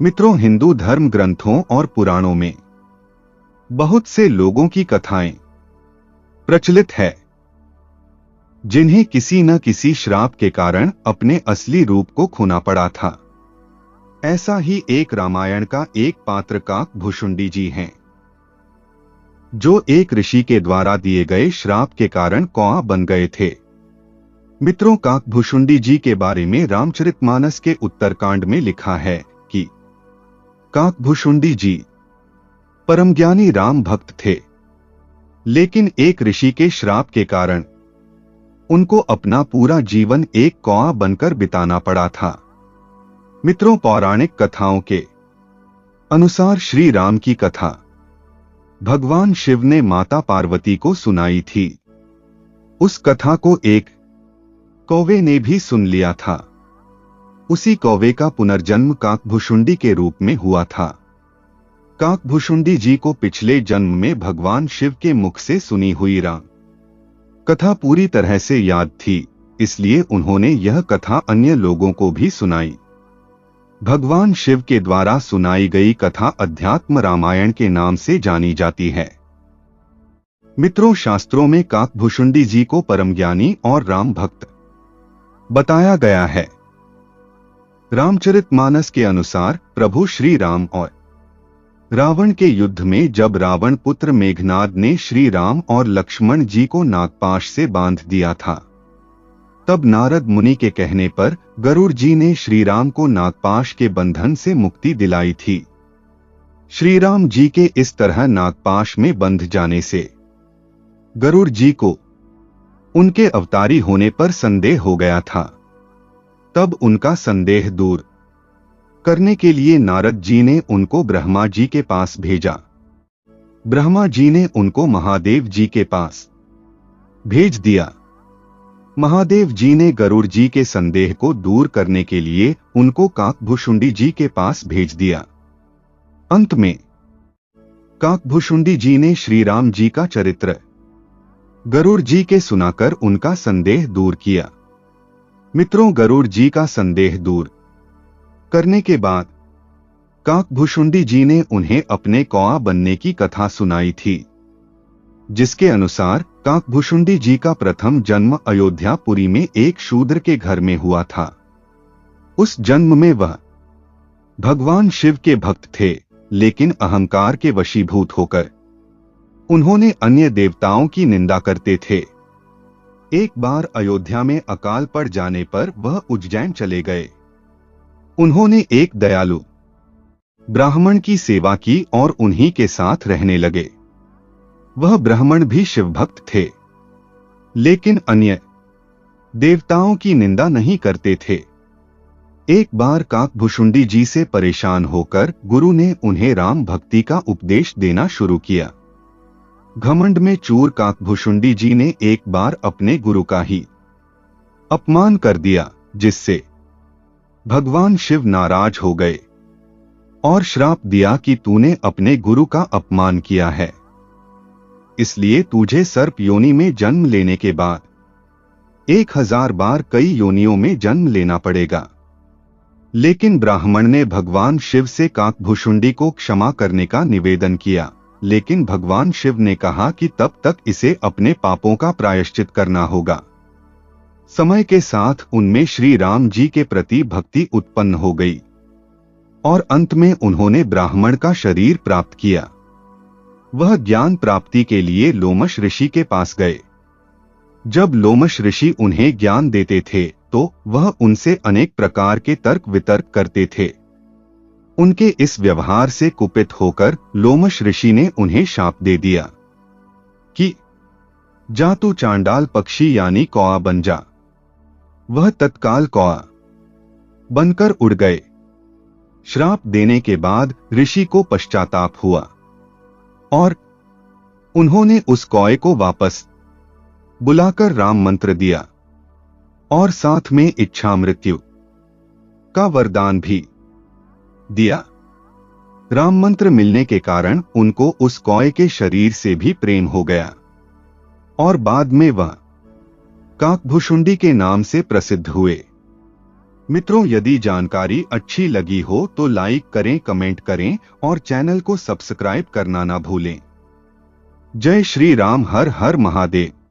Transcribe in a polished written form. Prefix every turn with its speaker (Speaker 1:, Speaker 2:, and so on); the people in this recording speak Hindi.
Speaker 1: मित्रों, हिंदू धर्म ग्रंथों और पुराणों में बहुत से लोगों की कथाएं प्रचलित है जिन्हें किसी न किसी श्राप के कारण अपने असली रूप को खोना पड़ा था। ऐसा ही एक रामायण का एक पात्र काकभुशुंडी जी हैं, जो एक ऋषि के द्वारा दिए गए श्राप के कारण कौआ बन गए थे। मित्रों, काकभुशुंडी जी के बारे में रामचरितमानस के उत्तरकांड में लिखा है कि काकभुशुंडी जी परमज्ञानी राम भक्त थे, लेकिन एक ऋषि के श्राप के कारण उनको अपना पूरा जीवन एक कौआ बनकर बिताना पड़ा था। मित्रों, पौराणिक कथाओं के अनुसार श्री राम की कथा भगवान शिव ने माता पार्वती को सुनाई थी। उस कथा को एक कौवे ने भी सुन लिया था। उसी कौवे का पुनर्जन्म काकभुशुंडी के रूप में हुआ था। काकभुशुंडी जी को पिछले जन्म में भगवान शिव के मुख से सुनी हुई राम कथा पूरी तरह से याद थी, इसलिए उन्होंने यह कथा अन्य लोगों को भी सुनाई। भगवान शिव के द्वारा सुनाई गई कथा अध्यात्म रामायण के नाम से जानी जाती है। मित्रों, शास्त्रों में काकभुशुंडी जी को परमज्ञानी और राम भक्त बताया गया है। रामचरितमानस के अनुसार प्रभु श्री राम और रावण के युद्ध में जब रावण पुत्र मेघनाद ने श्री राम और लक्ष्मण जी को नागपाश से बांध दिया था, तब नारद मुनि के कहने पर गरुड़ जी ने श्री राम को नागपाश के बंधन से मुक्ति दिलाई थी। श्री राम जी के इस तरह नागपाश में बंध जाने से गरुड़ जी को उनके अवतारी होने पर संदेह हो गया था। तब उनका संदेह दूर करने के लिए नारद जी ने उनको ब्रह्मा जी के पास भेजा। ब्रह्मा जी ने उनको महादेव जी के पास भेज दिया। महादेव जी ने गरुड़ जी के संदेह को दूर करने के लिए उनको काकभुशुंडी जी के पास भेज दिया। अंत में काकभुशुंडी जी ने श्री राम जी का चरित्र गरुड़ जी के सुनाकर उनका संदेह दूर किया। मित्रों, गरुड़ जी का संदेह दूर करने के बाद काकभुशुंडी जी ने उन्हें अपने कौआ बनने की कथा सुनाई थी, जिसके अनुसार काकभुशुंडी जी का प्रथम जन्म अयोध्यापुरी में एक शूद्र के घर में हुआ था। उस जन्म में वह भगवान शिव के भक्त थे, लेकिन अहंकार के वशीभूत होकर उन्होंने अन्य देवताओं की निंदा करते थे। एक बार अयोध्या में अकाल पड़ जाने पर वह उज्जैन चले गए। उन्होंने एक दयालु ब्राह्मण की सेवा की और उन्हीं के साथ रहने लगे। वह ब्राह्मण भी शिवभक्त थे, लेकिन अन्य देवताओं की निंदा नहीं करते थे। एक बार काकभुशुंडी जी से परेशान होकर गुरु ने उन्हें राम भक्ति का उपदेश देना शुरू किया। घमंड में चूर काकभुशुंडी जी ने एक बार अपने गुरु का ही अपमान कर दिया, जिससे भगवान शिव नाराज हो गए और श्राप दिया कि तूने अपने गुरु का अपमान किया है, इसलिए तुझे सर्प योनि में जन्म लेने के बाद 1000 बार कई योनियों में जन्म लेना पड़ेगा। लेकिन ब्राह्मण ने भगवान शिव से काकभुशुंडी को क्षमा करने का निवेदन किया, लेकिन भगवान शिव ने कहा कि तब तक इसे अपने पापों का प्रायश्चित करना होगा। समय के साथ उनमें श्री राम जी के प्रति भक्ति उत्पन्न हो गई और अंत में उन्होंने ब्राह्मण का शरीर प्राप्त किया। वह ज्ञान प्राप्ति के लिए लोमश ऋषि के पास गए। जब लोमश ऋषि उन्हें ज्ञान देते थे तो वह उनसे अनेक प्रकार के तर्क वितर्क करते थे। उनके इस व्यवहार से कुपित होकर लोमश ऋषि ने उन्हें शाप दे दिया कि जा तू चांडाल पक्षी यानी कौआ बन जा। वह तत्काल कौआ बनकर उड़ गए। श्राप देने के बाद ऋषि को पश्चाताप हुआ और उन्होंने उस कौए को वापस बुलाकर राम मंत्र दिया और साथ में इच्छा मृत्यु का वरदान भी दिया। राम मंत्र मिलने के कारण उनको उस कौए के शरीर से भी प्रेम हो गया और बाद में वह काकभुशुंडी के नाम से प्रसिद्ध हुए। मित्रों, यदि जानकारी अच्छी लगी हो तो लाइक करें, कमेंट करें और चैनल को सब्सक्राइब करना ना भूलें। जय श्री राम। हर हर महादेव।